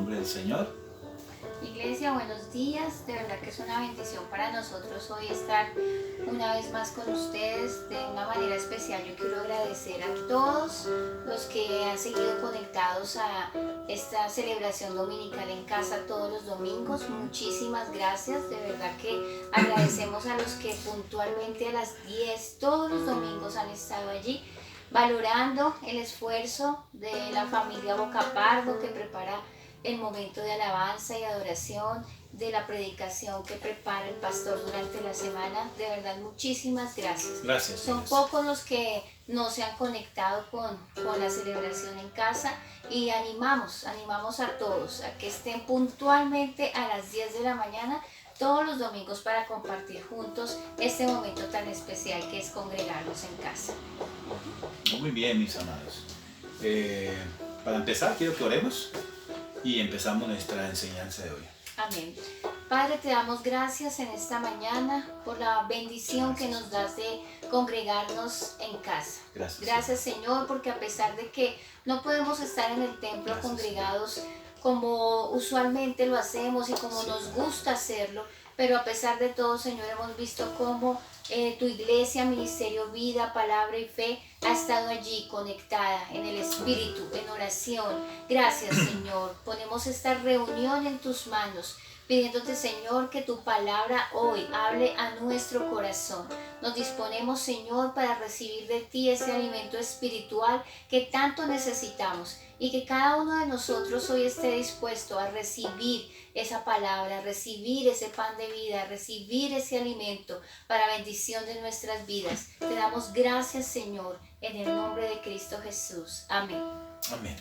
nombre del Señor. Iglesia, buenos días. De verdad que es una bendición para nosotros hoy estar una vez más con ustedes. De una manera especial yo quiero agradecer a todos los que han seguido conectados a esta celebración dominical en casa todos los domingos. Muchísimas gracias. De verdad que agradecemos a los que puntualmente a las 10 todos los domingos han estado allí, valorando el esfuerzo de la familia Bocapardo que prepara el momento de alabanza y adoración, de la predicación que prepara el pastor durante la semana. De verdad, muchísimas gracias. Gracias. Son pocos los que no se han conectado con la celebración en casa y animamos a todos a que estén puntualmente a las 10 de la mañana todos los domingos para compartir juntos este momento tan especial que es congregarnos en casa. Muy bien, mis amados. Para empezar, quiero que oremos y empezamos nuestra enseñanza de hoy. Amén. Padre, te damos gracias en esta mañana por la bendición que nos das de congregarnos en casa. Gracias, Señor, porque a pesar de que no podemos estar en el templo congregados como usualmente lo hacemos y como nos gusta hacerlo, pero a pesar de todo, Señor, hemos visto cómo tu iglesia, Ministerio Vida, Palabra y Fe ha estado allí conectada en el Espíritu, en oración. Gracias, Señor. Ponemos esta reunión en tus manos, pidiéndote, Señor, que tu palabra hoy hable a nuestro corazón. Nos disponemos, Señor, para recibir de ti ese alimento espiritual que tanto necesitamos y que cada uno de nosotros hoy esté dispuesto a recibir esa palabra, a recibir ese pan de vida, a recibir ese alimento para bendición de nuestras vidas. Te damos gracias, Señor, en el nombre de Cristo Jesús. Amén. Amén.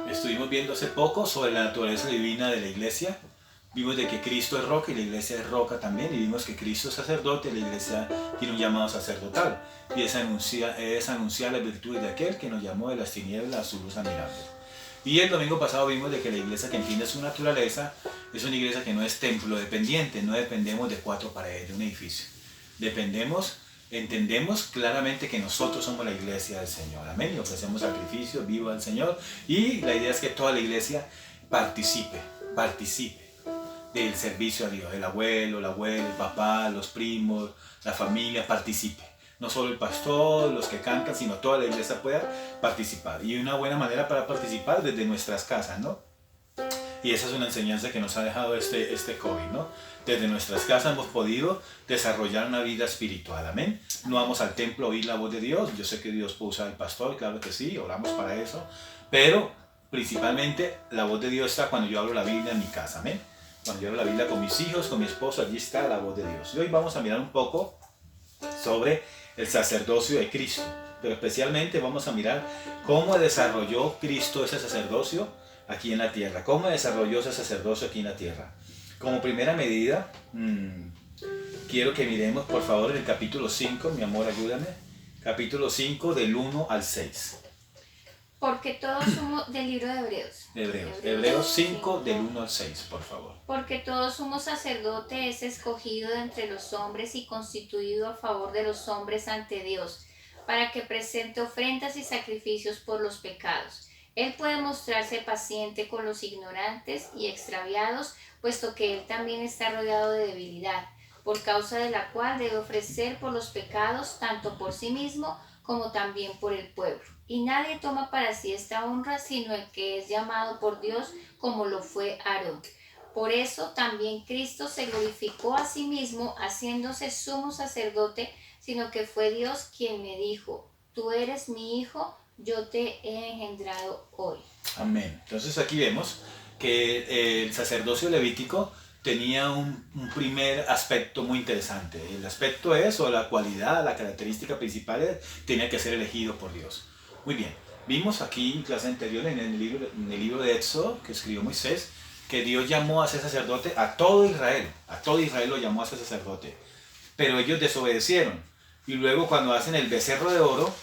Estuvimos viendo hace poco sobre la naturaleza divina de la iglesia. Vimos de que Cristo es roca y la iglesia es roca también, y vimos que Cristo es sacerdote y la iglesia tiene un llamado sacerdotal, y es anunciar las virtudes de aquel que nos llamó de las tinieblas a su luz admirable. Y el domingo pasado vimos de que la iglesia que entiende su naturaleza es una iglesia que no es templo dependiente, no dependemos de cuatro paredes de un edificio. Entendemos claramente que nosotros somos la iglesia del Señor, amén, y ofrecemos sacrificios vivos al Señor, y la idea es que toda la iglesia participe del servicio a Dios. El abuelo, la abuela, el papá, los primos, la familia participe. No solo el pastor, los que cantan, sino toda la iglesia pueda participar. Y una buena manera para participar desde nuestras casas, ¿no? Y esa es una enseñanza que nos ha dejado este COVID, ¿no? Desde nuestras casas hemos podido desarrollar una vida espiritual, amén. No vamos al templo a oír la voz de Dios. Yo sé que Dios puede usar al pastor, claro que sí, oramos para eso. Pero principalmente la voz de Dios está cuando yo hablo la Biblia en mi casa, amén. Cuando yo hablo la Biblia con mis hijos, con mi esposo, allí está la voz de Dios. Y hoy vamos a mirar un poco sobre el sacerdocio de Cristo, pero especialmente vamos a mirar cómo desarrolló Cristo ese sacerdocio aquí en la tierra. ¿Cómo desarrolló ese sacerdocio aquí en la tierra? Como primera medida, quiero que miremos por favor el capítulo 5, mi amor, ayúdame. Capítulo 5 del 1 al 6. Porque todos somos, del libro de Hebreos. Hebreos 5 del 1 al 6, por favor. Porque todo sumo sacerdote es escogido de entre los hombres y constituido a favor de los hombres ante Dios, para que presente ofrendas y sacrificios por los pecados. Él puede mostrarse paciente con los ignorantes y extraviados, puesto que él también está rodeado de debilidad, por causa de la cual debe ofrecer por los pecados tanto por sí mismo como también por el pueblo. Y nadie toma para sí esta honra, sino el que es llamado por Dios, como lo fue Aarón. Por eso también Cristo se glorificó a sí mismo, haciéndose sumo sacerdote, sino que fue Dios quien me dijo: tú eres mi hijo, yo te he engendrado hoy. Amén. Entonces aquí vemos que el sacerdocio levítico tenía un primer aspecto muy interesante. El aspecto es, o la cualidad, la característica principal es, tenía que ser elegido por Dios. Muy bien, vimos aquí en clase anterior en el libro de Éxodo que escribió Moisés, que Dios llamó a ser sacerdote a todo Israel lo llamó a ser sacerdote, pero ellos desobedecieron, y luego cuando hacen el becerro de oro,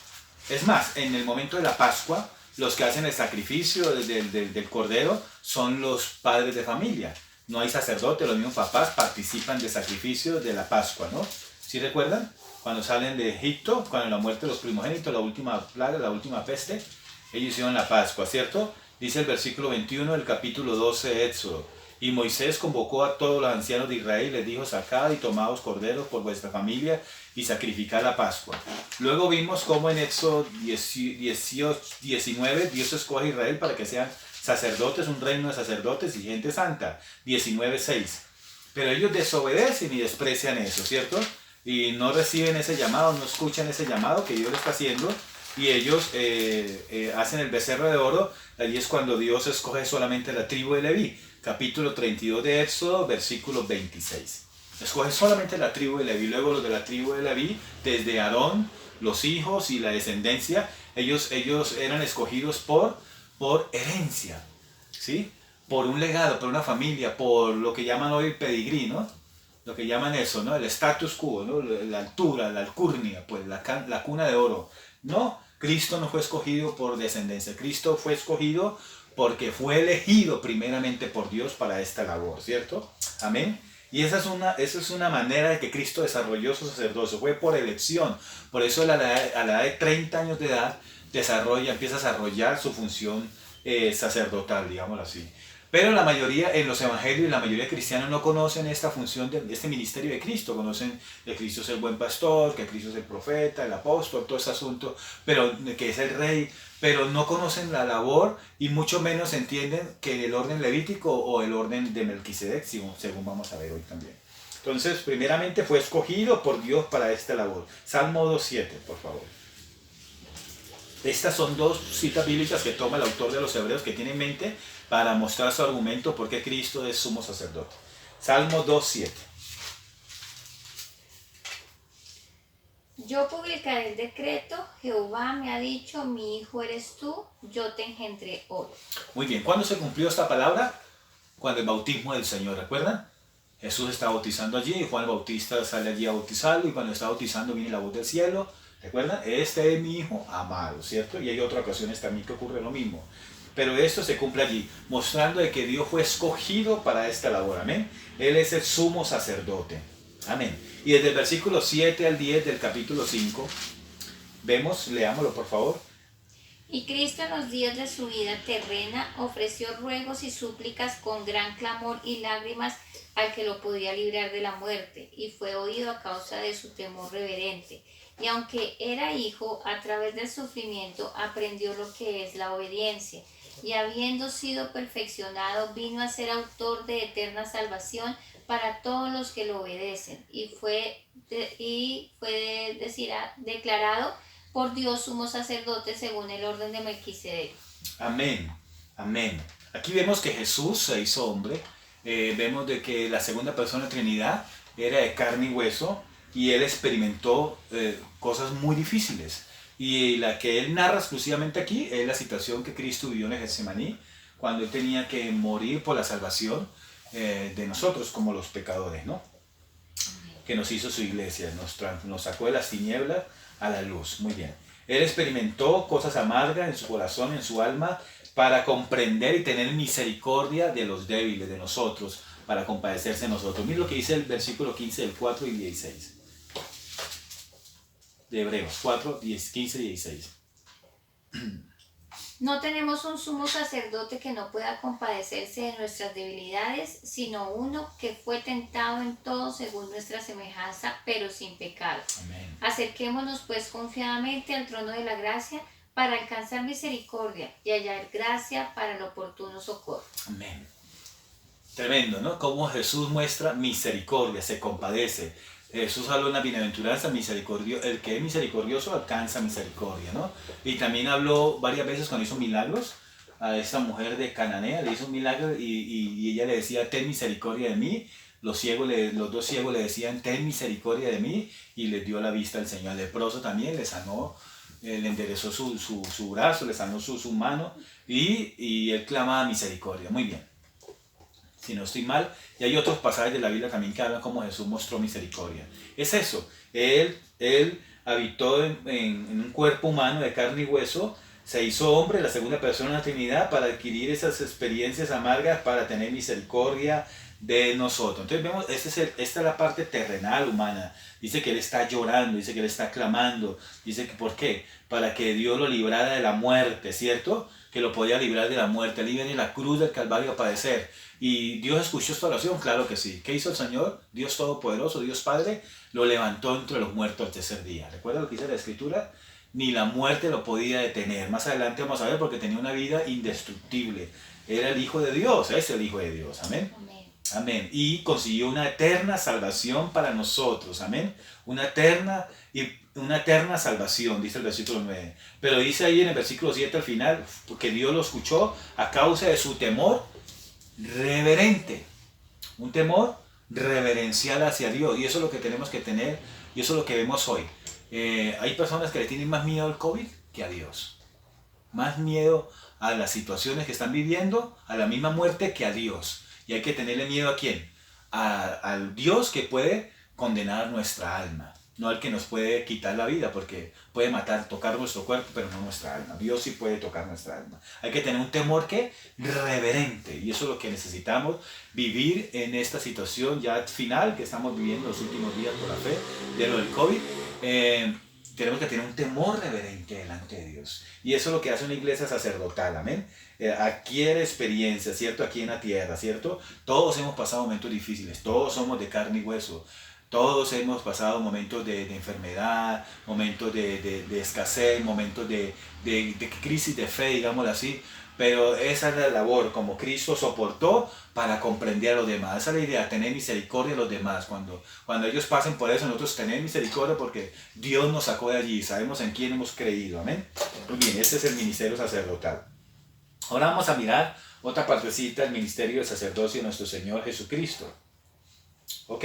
es más, en el momento de la Pascua, los que hacen el sacrificio del cordero son los padres de familia. No hay sacerdote, los mismos papás participan del sacrificio de la Pascua, ¿no? ¿Sí recuerdan? Cuando salen de Egipto, cuando la muerte de los primogénitos, la última plaga, la última peste, ellos hicieron la Pascua, ¿cierto? Dice el versículo 21 del capítulo 12 de Éxodo. Y Moisés convocó a todos los ancianos de Israel y les dijo: sacad y tomaos corderos por vuestra familia y sacrificad la Pascua. Luego vimos cómo en Éxodo 19 Dios escoge a Israel para que sean sacerdotes, un reino de sacerdotes y gente santa. 19:6. Pero ellos desobedecen y desprecian eso, ¿cierto? Y no reciben ese llamado, no escuchan ese llamado que Dios le está haciendo. Y ellos hacen el becerro de oro. Allí es cuando Dios escoge solamente la tribu de Leví. Capítulo 32 de Éxodo, versículo 26. Escoge solamente la tribu de Leví. Luego los de la tribu de Leví, desde Aarón, los hijos y la descendencia, ellos eran escogidos por herencia, ¿sí? Por un legado, por una familia, por lo que llaman hoy el pedigrí, ¿no? Lo que llaman eso, ¿no? El status quo, ¿no? La altura, la alcurnia, pues la cuna de oro. No, Cristo no fue escogido por descendencia. Cristo fue escogido porque fue elegido primeramente por Dios para esta labor, ¿cierto? Amén. Y esa es una manera de que Cristo desarrolló su sacerdocio. Fue por elección. Por eso a la edad de 30 años de edad empieza a desarrollar su función sacerdotal, digámoslo así. Pero la mayoría, en los evangelios, la mayoría de cristianos no conocen esta función de este ministerio de Cristo. Conocen que Cristo es el buen pastor, que Cristo es el profeta, el apóstol, todo ese asunto, pero que es el rey. Pero no conocen la labor y mucho menos entienden que el orden levítico o el orden de Melquisedec, según vamos a ver hoy también. Entonces, primeramente fue escogido por Dios para esta labor. Salmo 2:7, por favor. Estas son dos citas bíblicas que toma el autor de los Hebreos, que tiene en mente para mostrar su argumento por qué Cristo es sumo sacerdote. Salmo 2:7. Yo publicaré el decreto, Jehová me ha dicho, mi hijo eres tú, yo te engendré hoy. Muy bien, ¿cuándo se cumplió esta palabra? Cuando el bautismo del Señor, ¿recuerdan? Jesús está bautizando allí y Juan el Bautista sale allí a bautizarlo, y cuando está bautizando viene la voz del cielo. ¿Recuerdan? Este es mi hijo amado, ¿cierto? Y hay otras ocasiones también que ocurre lo mismo. Pero esto se cumple allí, mostrando de que Dios fue escogido para esta labor, amén. Él es el sumo sacerdote, amén. Y desde el versículo 7 al 10 del capítulo 5, vemos, leámoslo por favor. Y Cristo en los días de su vida terrena ofreció ruegos y súplicas con gran clamor y lágrimas al que lo podía librar de la muerte, y fue oído a causa de su temor reverente. Y aunque era hijo, a través del sufrimiento aprendió lo que es la obediencia, y habiendo sido perfeccionado, vino a ser autor de eterna salvación para todos los que lo obedecen, y fue declarado por Dios sumo sacerdote según el orden de Melquisedec. Amén, amén. Aquí vemos que Jesús se hizo hombre, vemos de que la segunda persona de Trinidad era de carne y hueso, y él experimentó cosas muy difíciles. Y la que él narra exclusivamente aquí es la situación que Cristo vivió en el Getsemaní, cuando él tenía que morir por la salvación de nosotros como los pecadores, ¿no? Que nos hizo su iglesia, nos sacó de las tinieblas a la luz. Muy bien. Él experimentó cosas amargas en su corazón, en su alma, para comprender y tener misericordia de los débiles, de nosotros, para compadecerse de nosotros. Miren lo que dice el versículo 15 del 4 y 16. De Hebreos 4, 15 y 16. No tenemos un sumo sacerdote que no pueda compadecerse de nuestras debilidades, sino uno que fue tentado en todo según nuestra semejanza, pero sin pecado. Amén. Acerquémonos pues confiadamente al trono de la gracia para alcanzar misericordia y hallar gracia para el oportuno socorro. Amén. Tremendo, ¿no? Cómo Jesús muestra misericordia, se compadece. Jesús habló en la bienaventuranza, el que es misericordioso alcanza misericordia, ¿no? Y también habló varias veces cuando hizo milagros a esta mujer de Cananea, le hizo un milagro y ella le decía, ten misericordia de mí. Los dos ciegos le decían, ten misericordia de mí, y les dio la vista al Señor. El leproso también le sanó, le enderezó su brazo, le sanó su mano, y él clamaba misericordia. Muy bien. Si no estoy mal, y hay otros pasajes de la Biblia también que hablan como Jesús mostró misericordia. Es eso, Él habitó en un cuerpo humano de carne y hueso, se hizo hombre, la segunda persona de la Trinidad, para adquirir esas experiencias amargas, para tener misericordia de nosotros. Entonces vemos, esta es la parte terrenal humana. Dice que Él está llorando, dice que Él está clamando, dice que ¿por qué? Para que Dios lo librara de la muerte, ¿cierto? Que lo podía librar de la muerte. Él iba en la cruz del Calvario a padecer. ¿Y Dios escuchó esta oración? Claro que sí. ¿Qué hizo el Señor? Dios Todopoderoso, Dios Padre, lo levantó entre los muertos al tercer día. ¿Recuerda lo que dice la Escritura? Ni la muerte lo podía detener. Más adelante vamos a ver, porque tenía una vida indestructible. Era el Hijo de Dios, es el Hijo de Dios. Amén. Amén. Y consiguió una eterna salvación para nosotros. Amén. Una eterna salvación, dice el versículo 9. Pero dice ahí en el versículo 7 al final, que Dios lo escuchó a causa de su temor reverente. Un temor reverencial hacia Dios. Y eso es lo que tenemos que tener. Y eso es lo que vemos hoy. Hay personas que le tienen más miedo al COVID que a Dios. Más miedo a las situaciones que están viviendo, a la misma muerte, que a Dios. Y hay que tenerle miedo ¿a quién? Al Dios que puede condenar nuestra alma. No al que nos puede quitar la vida, porque puede matar, tocar nuestro cuerpo, pero no nuestra alma. Dios sí puede tocar nuestra alma. Hay que tener un temor que reverente. Y eso es lo que necesitamos, vivir en esta situación ya final que estamos viviendo los últimos días por la fe de lo del COVID. Tenemos que tener un temor reverente delante de Dios. Y eso es lo que hace una iglesia sacerdotal, amén. Adquiere experiencia, ¿cierto? Aquí en la tierra, ¿cierto? Todos hemos pasado momentos difíciles, todos somos de carne y hueso. Todos hemos pasado momentos de enfermedad, momentos de escasez, momentos de crisis de fe, digámoslo así. Pero esa es la labor, como Cristo soportó para comprender a los demás. Esa es la idea, tener misericordia de los demás. Cuando ellos pasen por eso, nosotros tener misericordia porque Dios nos sacó de allí, sabemos en quién hemos creído. Amén. Muy bien, este es el ministerio sacerdotal. Ahora vamos a mirar otra partecita del ministerio del sacerdocio de nuestro Señor Jesucristo. ¿Ok?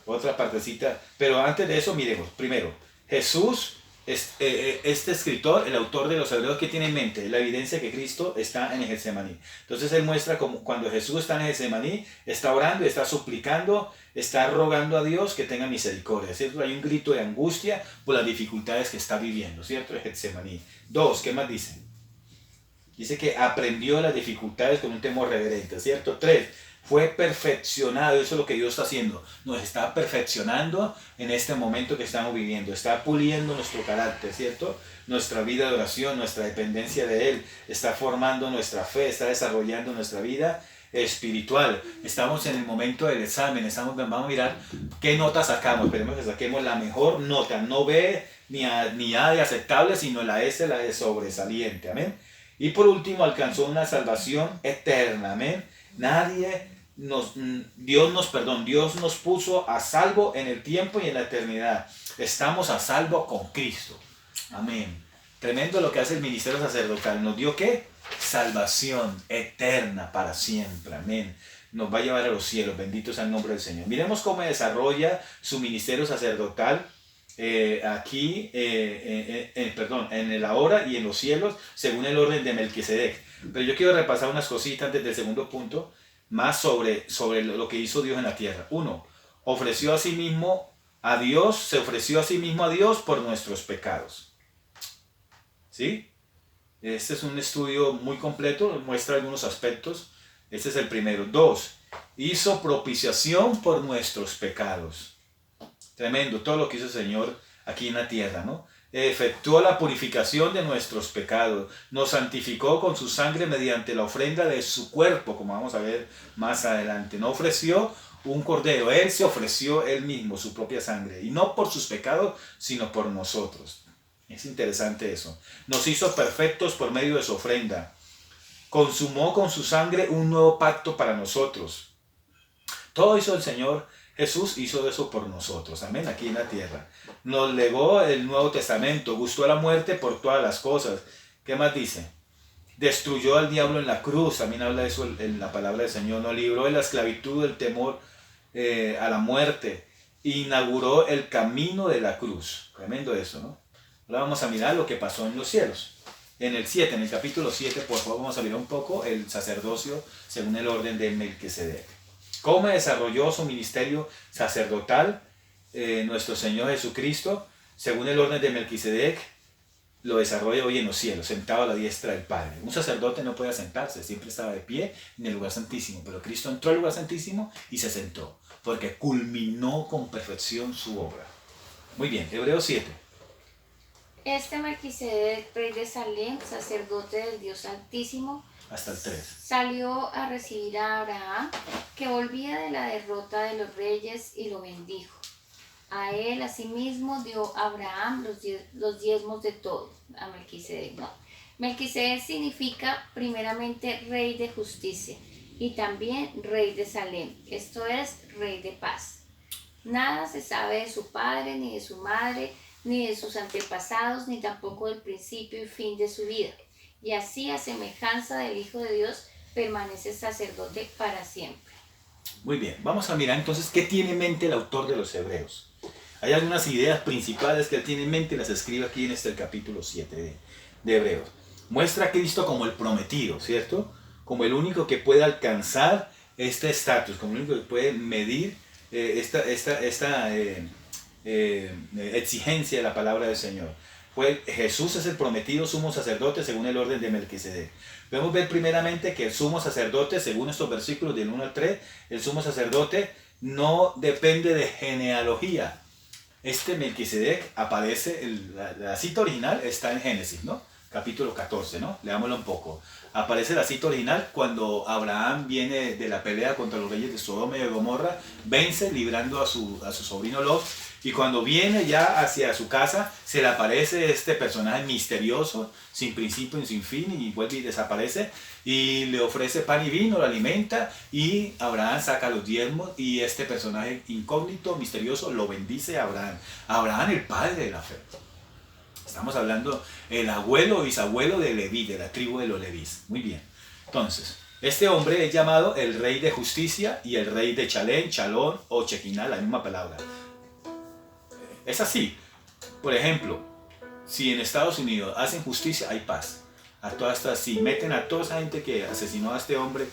Otra partecita. Pero antes de eso, miremos. Primero, Jesús, este escritor, el autor de los Hebreos, ¿qué tiene en mente? La evidencia que Cristo está en el Getsemaní. Entonces él muestra como cuando Jesús está en el Getsemaní, está orando, está suplicando, está rogando a Dios que tenga misericordia, ¿cierto? Hay un grito de angustia por las dificultades que está viviendo, ¿cierto? El Getsemaní. 2, ¿qué más dice? Dice que aprendió las dificultades con un temor reverente, ¿cierto? 3, fue perfeccionado. Eso es lo que Dios está haciendo. Nos está perfeccionando en este momento que estamos viviendo. Está puliendo nuestro carácter, ¿cierto? Nuestra vida de oración, nuestra dependencia de Él. Está formando nuestra fe, está desarrollando nuestra vida espiritual. Estamos en el momento del examen. Vamos a mirar qué nota sacamos. Esperemos que saquemos la mejor nota. No B ni A de aceptable, sino la S, la de sobresaliente. Amén. Y por último, alcanzó una salvación eterna. Amén. Dios nos puso a salvo en el tiempo y en la eternidad. Estamos a salvo con Cristo. Amén. Tremendo lo que hace el ministerio sacerdotal. ¿Nos dio qué? Salvación eterna para siempre. Amén. Nos va a llevar a los cielos. Bendito sea el nombre del Señor. Miremos cómo desarrolla su ministerio sacerdotal aquí, en el ahora y en los cielos, según el orden de Melquisedec. Pero yo quiero repasar unas cositas desde el segundo punto, más sobre lo que hizo Dios en la tierra. 1. Se ofreció a sí mismo a Dios por nuestros pecados. ¿Sí? Este es un estudio muy completo, muestra algunos aspectos. Este es el primero. 2. Hizo propiciación por nuestros pecados. Tremendo, todo lo que hizo el Señor aquí en la tierra, ¿no? Efectuó la purificación de nuestros pecados, nos santificó con su sangre mediante la ofrenda de su cuerpo, como vamos a ver más adelante. No ofreció un cordero, Él se ofreció Él mismo, su propia sangre, y no por sus pecados, sino por nosotros. Es interesante eso. Nos hizo perfectos por medio de su ofrenda. Consumó con su sangre un nuevo pacto para nosotros. Todo hizo el Señor Jesús, hizo eso por nosotros, amén, aquí en la tierra. Nos legó el Nuevo Testamento, gustó la muerte por todas las cosas. ¿Qué más dice? Destruyó al diablo en la cruz, también habla de eso en la palabra del Señor. Nos libró de la esclavitud, del temor a la muerte. Inauguró el camino de la cruz. Tremendo eso, ¿no? Ahora vamos a mirar lo que pasó en los cielos. En el capítulo 7, por favor, vamos a mirar un poco el sacerdocio según el orden de Melquisedec. ¿Cómo desarrolló su ministerio sacerdotal nuestro Señor Jesucristo según el orden de Melquisedec? lo desarrolla hoy en los cielos, sentado a la diestra del Padre. Un sacerdote no puede sentarse, siempre estaba de pie en el lugar santísimo, pero Cristo entró al lugar santísimo y se sentó, porque culminó con perfección su obra. Muy bien, Hebreos 7. Este Melquisedec, rey de Salem, sacerdote del Dios Altísimo, hasta el 3. Salió a recibir a Abraham, que volvía de la derrota de los reyes, y lo bendijo. A él asimismo dio Abraham los diezmos de todo. A Melquisedec no. Melquisedec significa primeramente rey de justicia y también rey de Salem, esto es, rey de paz. Nada se sabe de su padre, ni de su madre, ni de sus antepasados, ni tampoco del principio y fin de su vida. Y así, a semejanza del Hijo de Dios, permanece sacerdote para siempre. Muy bien, vamos a mirar entonces qué tiene en mente el autor de los Hebreos. Hay algunas ideas principales que él tiene en mente, las escribe aquí en el capítulo 7 de Hebreos. Muestra a Cristo como el prometido, ¿cierto? Como el único que puede alcanzar este estatus, como el único que puede medir esta exigencia de la palabra del Señor. Jesús es el prometido sumo sacerdote según el orden de Melquisedec. Podemos ver primeramente que el sumo sacerdote, según estos versículos del 1 al 3, el sumo sacerdote no depende de genealogía. Este Melquisedec aparece, la cita original está en Génesis, ¿no? Capítulo 14, ¿no? Leámoslo un poco. Aparece la cita original cuando Abraham viene de la pelea contra los reyes de Sodoma y de Gomorra, vence librando a su sobrino Lot, y cuando viene ya hacia su casa se le aparece este personaje misterioso, sin principio y sin fin, y vuelve y desaparece, y le ofrece pan y vino, lo alimenta, y Abraham saca los diezmos, y este personaje incógnito, misterioso, lo bendice a Abraham. Abraham, el padre de la fe. Estamos hablando el abuelo o bisabuelo de Leví, de la tribu de los Levís. Muy bien. Entonces, este hombre es llamado el rey de justicia y el rey de Chalén, Chalón o Chequiná, la misma palabra. Es así. Por ejemplo, si en Estados Unidos hacen justicia, hay paz. Si meten a toda esa gente que asesinó a este hombre,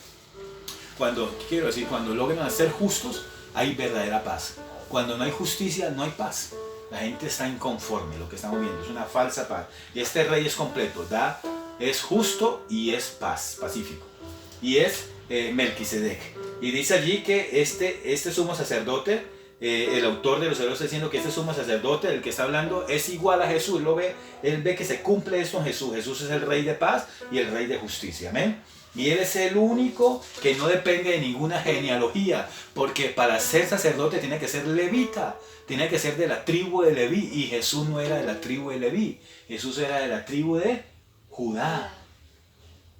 cuando logran ser justos, hay verdadera paz. Cuando no hay justicia, no hay paz. La gente está inconforme, lo que estamos viendo, es una falsa paz. Y este rey es completo, es justo y es pacífico. Y es Melquisedec. Y dice allí que este sumo sacerdote, el autor de los Hebreos está diciendo que este sumo sacerdote, el que está hablando, es igual a Jesús. Él ve que se cumple esto en Jesús. Jesús es el rey de paz y el rey de justicia. Amén. Y él es el único que no depende de ninguna genealogía, porque para ser sacerdote tiene que ser levita, tiene que ser de la tribu de Leví, y Jesús no era de la tribu de Leví, Jesús era de la tribu de Judá.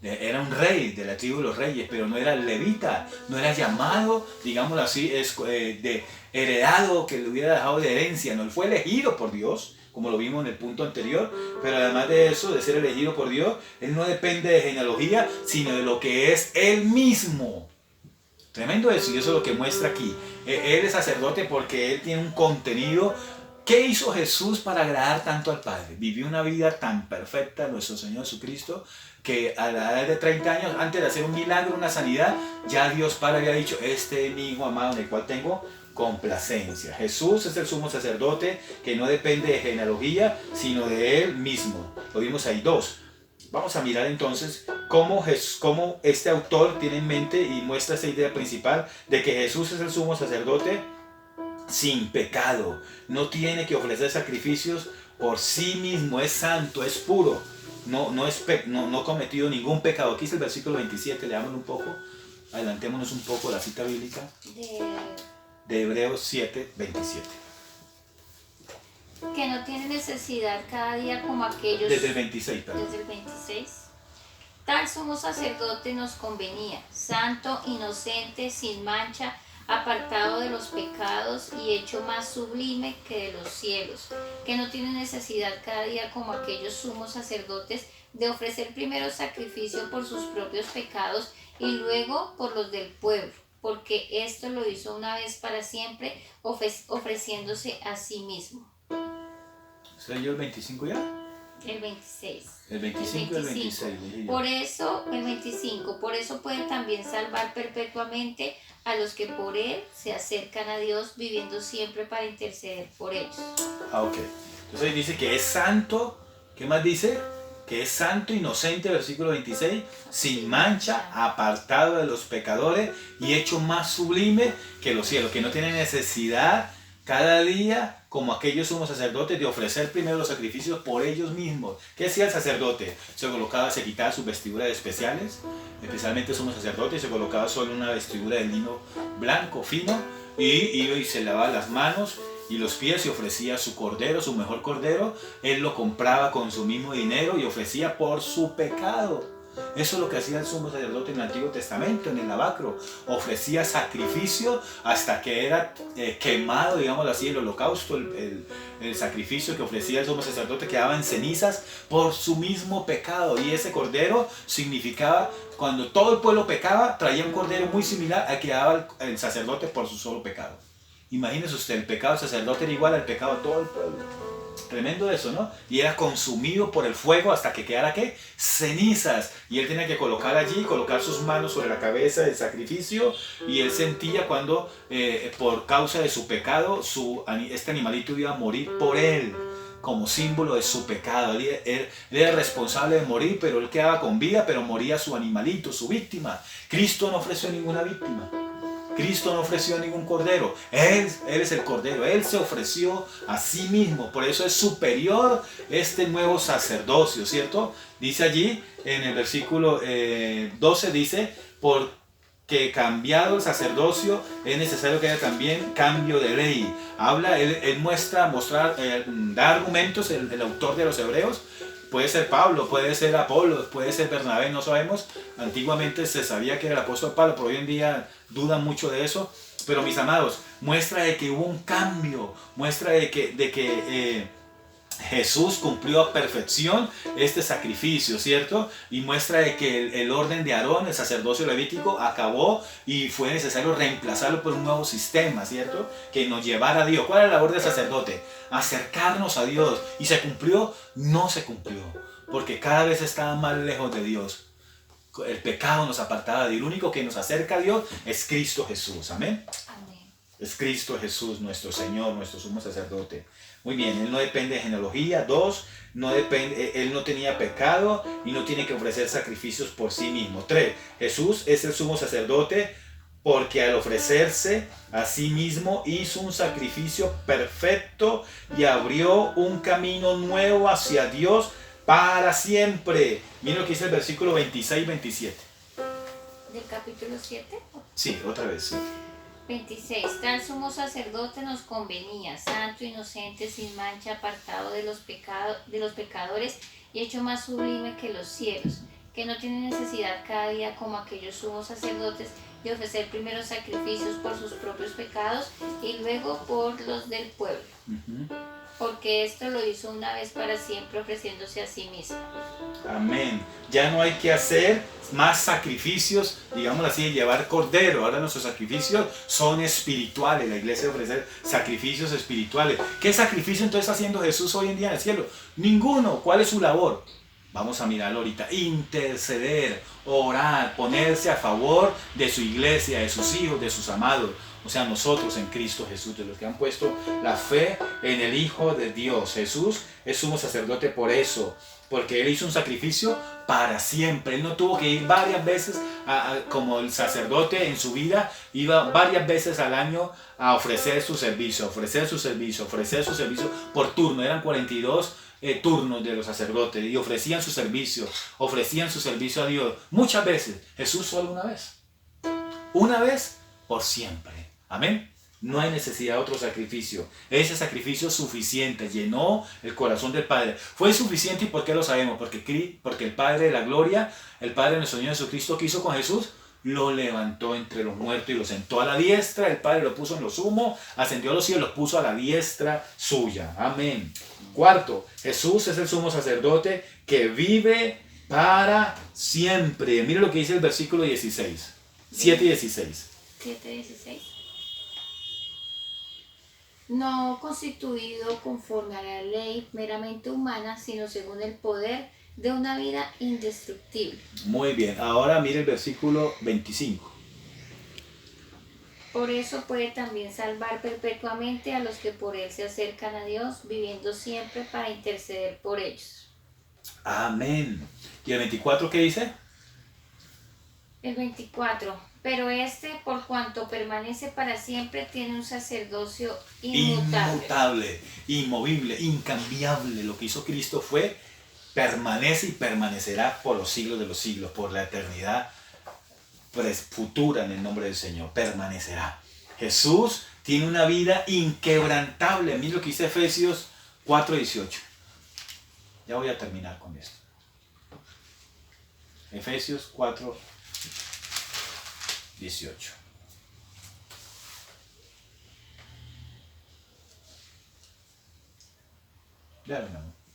Era un rey de la tribu de los reyes, pero no era levita, no era llamado, digámoslo así, de heredado, que le hubiera dejado de herencia. No, él fue elegido por Dios, como lo vimos en el punto anterior, pero además de eso, de ser elegido por Dios, él no depende de genealogía, sino de lo que es él mismo. Tremendo eso, y eso es lo que muestra aquí. Él es sacerdote porque él tiene un contenido. ¿Qué hizo Jesús para agradar tanto al Padre? Vivió una vida tan perfecta, nuestro Señor Jesucristo, que a la edad de 30 años, antes de hacer un milagro, una sanidad, ya Dios Padre había dicho: este es mi Hijo amado en el cual tengo complacencia. Jesús es el sumo sacerdote que no depende de genealogía, sino de él mismo. Lo vimos ahí. 2. Vamos a mirar entonces cómo este autor tiene en mente y muestra esa idea principal de que Jesús es el sumo sacerdote sin pecado. No tiene que ofrecer sacrificios por sí mismo, es santo, es puro. No ha cometido ningún pecado. Aquí es el versículo 27, leámoslo un poco. Adelantémonos un poco la cita bíblica de Hebreos 7, 27. Que no tiene necesidad cada día como aquellos... Desde el 26, perdón. Desde el 26. Tal sumo sacerdote nos convenía, santo, inocente, sin mancha, apartado de los pecados y hecho más sublime que de los cielos, que no tiene necesidad cada día como aquellos sumos sacerdotes de ofrecer primero sacrificio por sus propios pecados y luego por los del pueblo, porque esto lo hizo una vez para siempre, ofreciéndose a sí mismo. ¿Soy yo el 25 ya? El 26. El 25 y el 26. Por eso, el 25, por eso pueden también salvar perpetuamente a los que por él se acercan a Dios, viviendo siempre para interceder por ellos. Ok. Entonces dice que es santo, ¿Qué más dice? Que es santo, inocente, versículo 26, sin mancha, apartado de los pecadores y hecho más sublime que los cielos, que no tiene necesidad cada día, como aquellos sumos sacerdotes, de ofrecer primero los sacrificios por ellos mismos. ¿Qué hacía el sacerdote? Se quitaba sus vestiduras especiales, especialmente sumo sacerdote, se colocaba solo una vestidura de lino blanco, fino, y iba y se lavaba las manos y los pies y ofrecía su cordero, su mejor cordero. Él lo compraba con su mismo dinero y ofrecía por su pecado. Eso es lo que hacía el sumo sacerdote en el Antiguo Testamento, en el lavacro. Ofrecía sacrificio hasta que era quemado, digamos así, el holocausto, el sacrificio que ofrecía el sumo sacerdote quedaba en cenizas por su mismo pecado. Y ese cordero significaba, cuando todo el pueblo pecaba, traía un cordero muy similar al que daba el sacerdote por su solo pecado. Imagínese usted, el pecado del sacerdote era igual al pecado de todo el pueblo. Tremendo eso, ¿no? Y era consumido por el fuego hasta que quedara, ¿qué? Cenizas. Y él tenía que colocar allí, colocar sus manos sobre la cabeza del sacrificio. Y él sentía cuando, por causa de su pecado, este animalito iba a morir por él, como símbolo de su pecado. Él era responsable de morir, pero él quedaba con vida, pero moría su animalito, su víctima. Cristo no ofreció ninguna víctima. Cristo no ofreció ningún cordero. Él es el cordero. Él se ofreció a sí mismo. Por eso es superior este nuevo sacerdocio, ¿cierto? Dice allí en el versículo 12, dice, porque cambiado el sacerdocio es necesario que haya también cambio de ley. Habla, él da argumentos, el autor de los Hebreos. Puede ser Pablo, puede ser Apolo, puede ser Bernabé, no sabemos. Antiguamente se sabía que era el apóstol Pablo, pero hoy en día dudan mucho de eso. Pero mis amados, muestra de que hubo un cambio, muestra de que Jesús cumplió a perfección este sacrificio, ¿cierto? Y muestra de que el orden de Aarón, el sacerdocio levítico, acabó y fue necesario reemplazarlo por un nuevo sistema, ¿cierto? Que nos llevara a Dios. ¿Cuál era la labor del sacerdote? Acercarnos a Dios. ¿Y se cumplió? No se cumplió, porque cada vez estaba más lejos de Dios. El pecado nos apartaba de Dios. El único que nos acerca a Dios es Cristo Jesús. Amén. Amén. Es Cristo Jesús, nuestro Señor, nuestro sumo sacerdote. Muy bien, Él no depende de genealogía. 2, Él no tenía pecado y no tiene que ofrecer sacrificios por sí mismo. 3, Jesús es el sumo sacerdote porque al ofrecerse a sí mismo hizo un sacrificio perfecto y abrió un camino nuevo hacia Dios para siempre. Miren lo que dice el versículo 26 y 27. ¿Del capítulo 7? Sí, otra vez, sí. 26. Tal sumo sacerdote nos convenía, santo, inocente, sin mancha, apartado de los pecadores y hecho más sublime que los cielos, que no tiene necesidad cada día, como aquellos sumos sacerdotes, de ofrecer primero sacrificios por sus propios pecados y luego por los del pueblo. Porque esto lo hizo una vez para siempre, ofreciéndose a sí mismo. Amén. Ya no hay que hacer más sacrificios, digamos así, de llevar cordero. Ahora nuestros sacrificios son espirituales. La iglesia ofrece sacrificios espirituales. ¿Qué sacrificio entonces está haciendo Jesús hoy en día en el cielo? Ninguno. ¿Cuál es su labor? Vamos a mirarlo ahorita. Interceder, orar, ponerse a favor de su iglesia, de sus hijos, de sus amados. O sea, nosotros en Cristo Jesús, de los que han puesto la fe en el Hijo de Dios. Jesús es sumo sacerdote por eso, porque Él hizo un sacrificio para siempre. Él no tuvo que ir varias veces, como el sacerdote en su vida, iba varias veces al año a ofrecer su servicio, por turno. Eran 42 turnos de los sacerdotes y ofrecían su servicio a Dios. Muchas veces, Jesús solo una vez por siempre. Amén. No hay necesidad de otro sacrificio. Ese sacrificio suficiente llenó el corazón del Padre. Fue suficiente. ¿Y por qué lo sabemos? Porque el Padre de la gloria, el Padre de nuestro Señor Jesucristo, que hizo con Jesús, lo levantó entre los muertos y lo sentó a la diestra. El Padre lo puso en lo sumo, ascendió a los cielos, lo puso a la diestra suya. Amén. 4, Jesús es el sumo sacerdote que vive para siempre. Mire lo que dice el versículo 16. 7 y 16. 7:16. No constituido conforme a la ley meramente humana, sino según el poder de una vida indestructible. Muy bien, ahora mire el versículo 25. Por eso puede también salvar perpetuamente a los que por él se acercan a Dios, viviendo siempre para interceder por ellos. Amén. ¿Y el 24 qué dice? El 24. Pero por cuanto permanece para siempre, tiene un sacerdocio inmutable, inmovible, incambiable. Lo que hizo Cristo fue, permanece y permanecerá por los siglos de los siglos, por la eternidad futura en el nombre del Señor. Permanecerá. Jesús tiene una vida inquebrantable. Mira lo que dice Efesios 4:18. Ya voy a terminar con esto. Efesios 4:18.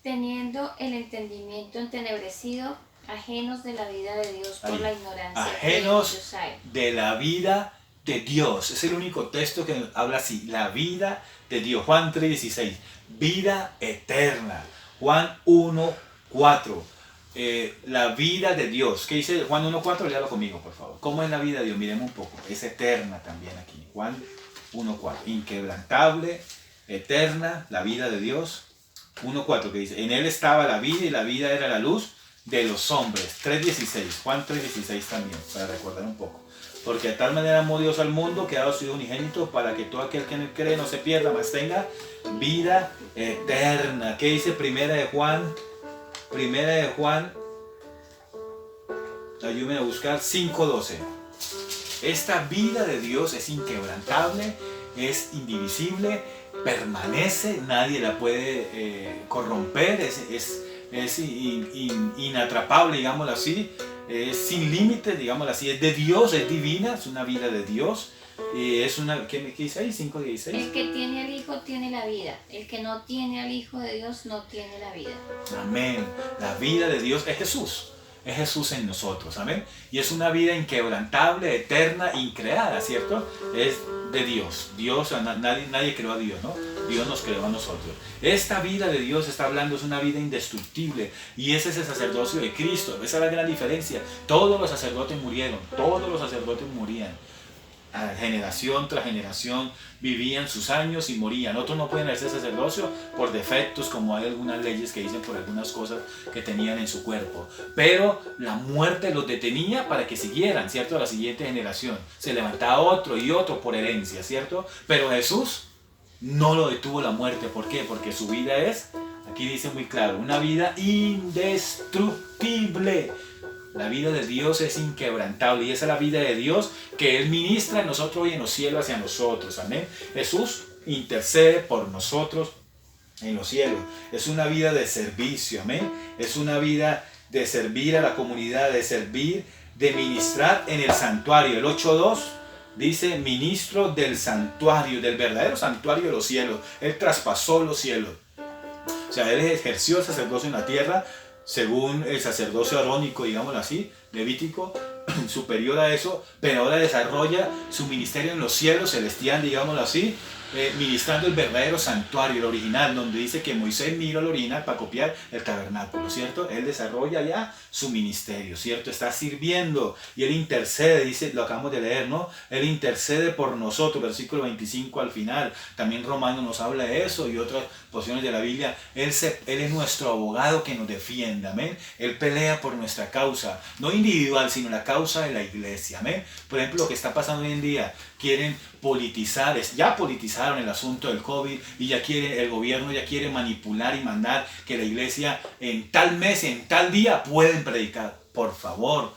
Teniendo el entendimiento entenebrecido, ajenos de la vida de Dios por la ignorancia. Ajenos de la vida de Dios. Es el único texto que habla así. La vida de Dios. Juan 3:16. Vida eterna. Juan 1:4. La vida de Dios. ¿Qué dice Juan 1:4? Léalo conmigo, por favor. ¿Cómo es la vida de Dios? Miremos un poco. Es eterna también aquí. Juan 1:4. Inquebrantable, eterna, la vida de Dios. 1:4 que dice, en él estaba la vida y la vida era la luz de los hombres. 3:16. Juan 3:16 también, para recordar un poco. Porque de tal manera amó Dios al mundo que ha dado su Hijo unigénito para que todo aquel que en él cree no se pierda, mas tenga vida eterna. ¿Qué dice Primera de Juan? Ayúdenme a buscar 5:12. Esta vida de Dios es inquebrantable, es indivisible, permanece, nadie la puede corromper, es inatrapable, digámoslo así, es sin límites, digámoslo así, es de Dios, es divina, es una vida de Dios. Es una, ¿qué dice ahí? 5:16. El que tiene al Hijo tiene la vida. El que no tiene al Hijo de Dios no tiene la vida. Amén. La vida de Dios es Jesús. Es Jesús en nosotros. Amén. Y es una vida inquebrantable, eterna, increada, ¿cierto? Es de Dios. Dios, nadie creó a Dios, ¿no? Dios nos creó a nosotros. Esta vida de Dios está hablando, es una vida indestructible. Y ese es el sacerdocio de Cristo. Esa es la gran diferencia. Todos los sacerdotes murieron. Todos los sacerdotes morían. Generación tras generación vivían sus años y morían. Otros no pueden ejercer sacerdocio por defectos, como hay algunas leyes que dicen por algunas cosas que tenían en su cuerpo, pero la muerte los detenía para que siguieran, ¿cierto? A la siguiente generación se levantaba otro y otro por herencia, ¿cierto? Pero Jesús no lo detuvo la muerte. ¿Por qué? Porque su vida es, aquí dice muy claro, una vida indestructible. La vida de Dios es inquebrantable y esa es la vida de Dios que Él ministra en nosotros y en los cielos hacia nosotros. Amén. Jesús intercede por nosotros en los cielos. Es una vida de servicio. Amén. Es una vida de servir a la comunidad, de servir, de ministrar en el santuario. El 8:2 dice ministro del santuario, del verdadero santuario de los cielos. Él traspasó los cielos. O sea, Él ejerció el sacerdocio en la tierra según el sacerdocio arónico, digámoslo así, levítico, superior a eso, pero ahora desarrolla su ministerio en los cielos celestial, digámoslo así, ministrando el verdadero santuario, el original, donde dice que Moisés miró el original para copiar el tabernáculo, ¿cierto? Él desarrolla ya su ministerio, ¿cierto? Está sirviendo y Él intercede, dice, lo acabamos de leer, ¿no? Él intercede por nosotros, versículo 25 al final. También Romanos nos habla de eso y otras porciones de la Biblia. Él es nuestro abogado que nos defiende, amén. Él pelea por nuestra causa, no individual, sino la causa de la iglesia, amén. Por ejemplo, lo que está pasando hoy en día, quieren politizar, ya politizaron el asunto del COVID y el gobierno ya quiere manipular y mandar que la iglesia en tal mes, en tal día pueden predicar. Por favor,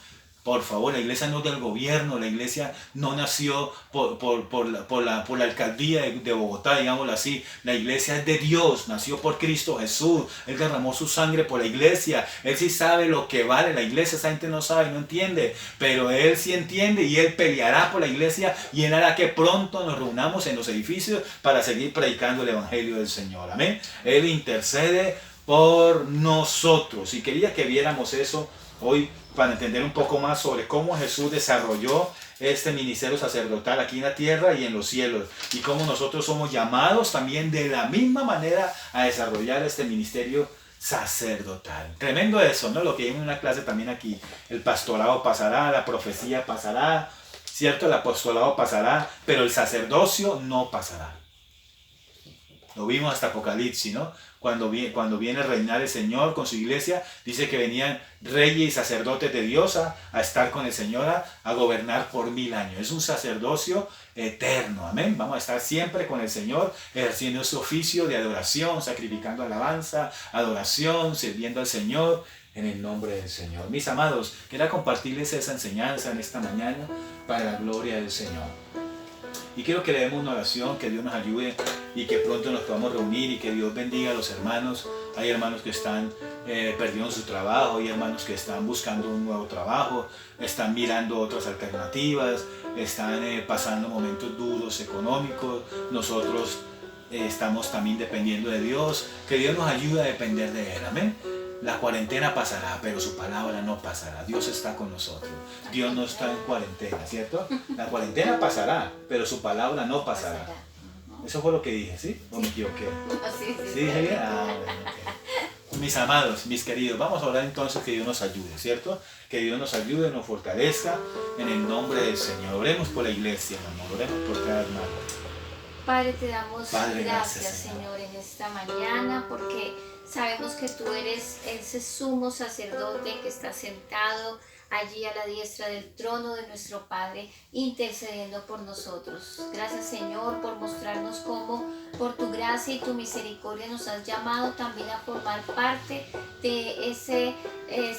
la iglesia no es del gobierno, la iglesia no nació por la alcaldía de Bogotá, digámoslo así. La iglesia es de Dios, nació por Cristo Jesús. Él derramó su sangre por la iglesia. Él sí sabe lo que vale la iglesia. Esa gente no sabe, no entiende, pero Él sí entiende y Él peleará por la iglesia y Él hará que pronto nos reunamos en los edificios para seguir predicando el evangelio del Señor. Amén. Él intercede por nosotros y quería que viéramos eso hoy, para entender un poco más sobre cómo Jesús desarrolló este ministerio sacerdotal aquí en la tierra y en los cielos, y cómo nosotros somos llamados también de la misma manera a desarrollar este ministerio sacerdotal. Tremendo eso, ¿no? Lo que vimos en una clase también aquí. El pastorado pasará, la profecía pasará, ¿cierto? El apostolado pasará, pero el sacerdocio no pasará. Lo vimos hasta Apocalipsis, ¿no? Cuando viene a reinar el Señor con su iglesia, dice que venían reyes y sacerdotes de Dios a estar con el Señor, a gobernar por 1000 años. Es un sacerdocio eterno, amén. Vamos a estar siempre con el Señor, ejerciendo ese oficio de adoración, sacrificando alabanza, adoración, sirviendo al Señor, en el nombre del Señor. Mis amados, quiero compartirles esa enseñanza en esta mañana para la gloria del Señor. Y quiero que le demos una oración, que Dios nos ayude y que pronto nos podamos reunir y que Dios bendiga a los hermanos. Hay hermanos que están perdiendo su trabajo, hay hermanos que están buscando un nuevo trabajo, están mirando otras alternativas, están pasando momentos duros económicos. Nosotros estamos también dependiendo de Dios, que Dios nos ayude a depender de Él, amén. La cuarentena pasará, pero su palabra no pasará. Dios está con nosotros. Dios no está en cuarentena, ¿cierto? La cuarentena pasará, pero su palabra no pasará. Eso fue lo que dije, ¿sí? ¿O me equivoqué? Sí. ¿Sí dije bien? Bueno, okay. Mis amados, mis queridos, vamos a orar entonces que Dios nos ayude, ¿cierto? Que Dios nos ayude, nos fortalezca en el nombre del Señor. Oremos por la iglesia, mi amor. Oremos por cada hermano. Padre, te damos Padre, gracias, Señor, en esta mañana, porque sabemos que tú eres ese sumo sacerdote que está sentado allí a la diestra del trono de nuestro Padre, intercediendo por nosotros. Gracias, Señor, por mostrarnos cómo por tu gracia y tu misericordia nos has llamado también a formar parte de ese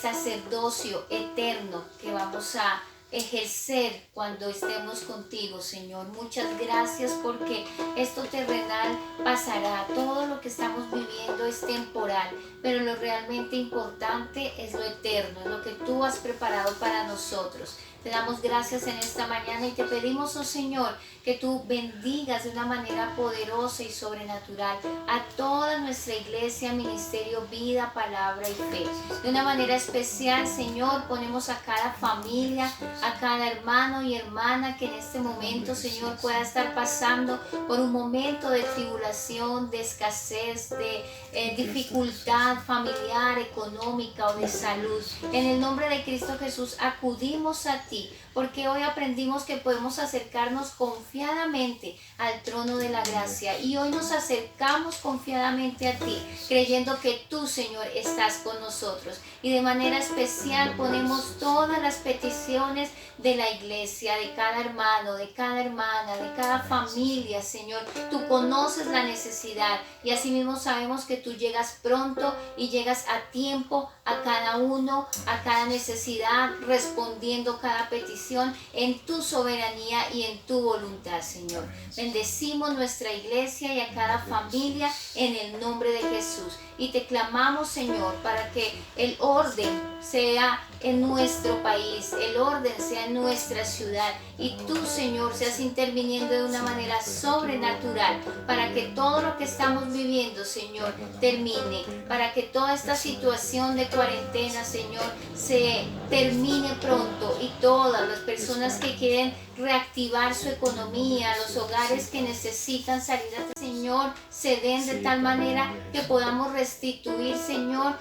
sacerdocio eterno que vamos a ejercer cuando estemos contigo, Señor. Muchas gracias porque esto terrenal pasará, todo lo que estamos viviendo es temporal, pero lo realmente importante es lo eterno, es lo que tú has preparado para nosotros. Te damos gracias en esta mañana y te pedimos, oh Señor, que tú bendigas de una manera poderosa y sobrenatural a toda nuestra iglesia, ministerio, vida, palabra y fe. De una manera especial, Señor, ponemos a cada familia, a cada hermano y hermana que en este momento, Señor, pueda estar pasando por un momento de tribulación, de escasez, de dificultad familiar, económica o de salud. En el nombre de Cristo Jesús acudimos a ti, porque hoy aprendimos que podemos acercarnos confiadamente al trono de la gracia y hoy nos acercamos confiadamente a ti, creyendo que tú, Señor, estás con nosotros, y de manera especial ponemos todas las peticiones de la iglesia, de cada hermano, de cada hermana, de cada familia, Señor. Tú conoces la necesidad y asimismo sabemos que tú llegas pronto y llegas a tiempo a cada uno, a cada necesidad, respondiendo cada petición en tu soberanía y en tu voluntad, Señor. Bendecimos nuestra iglesia y a cada familia en el nombre de Jesús. Y te clamamos, Señor, para que el orden sea en nuestro país, el orden sea en nuestra ciudad, y tú, Señor, seas interviniendo de una manera sobrenatural para que todo lo que estamos viviendo, Señor, termine, para que toda esta situación de cuarentena, Señor, se termine pronto, y todas las personas que quieren reactivar su economía, los hogares que necesitan salir a Señor, se den de tal manera que podamos restituir, Señor,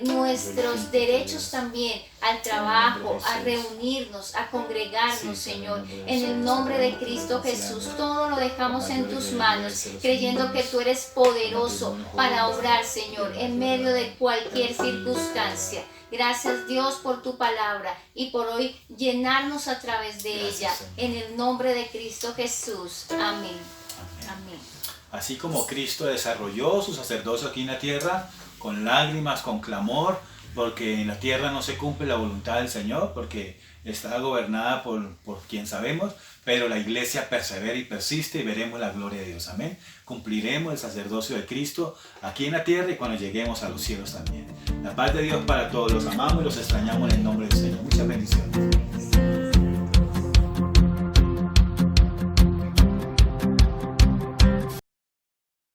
nuestros derechos también al trabajo, a reunirnos, a congregarnos, Señor. En el nombre de Cristo Jesús, todo lo dejamos en tus manos, creyendo que tú eres poderoso para obrar, Señor, en medio de cualquier circunstancia. Gracias, Dios, por tu palabra y por hoy llenarnos a través de ella. En el nombre de Cristo Jesús. Amén. Amén. Así como Cristo desarrolló su sacerdocio aquí en la tierra, con lágrimas, con clamor, porque en la tierra no se cumple la voluntad del Señor, porque está gobernada por quien sabemos, pero la iglesia persevera y persiste y veremos la gloria de Dios. Amén. Cumpliremos el sacerdocio de Cristo aquí en la tierra y cuando lleguemos a los cielos también. La paz de Dios para todos. Los amamos y los extrañamos en el nombre del Señor. Muchas bendiciones.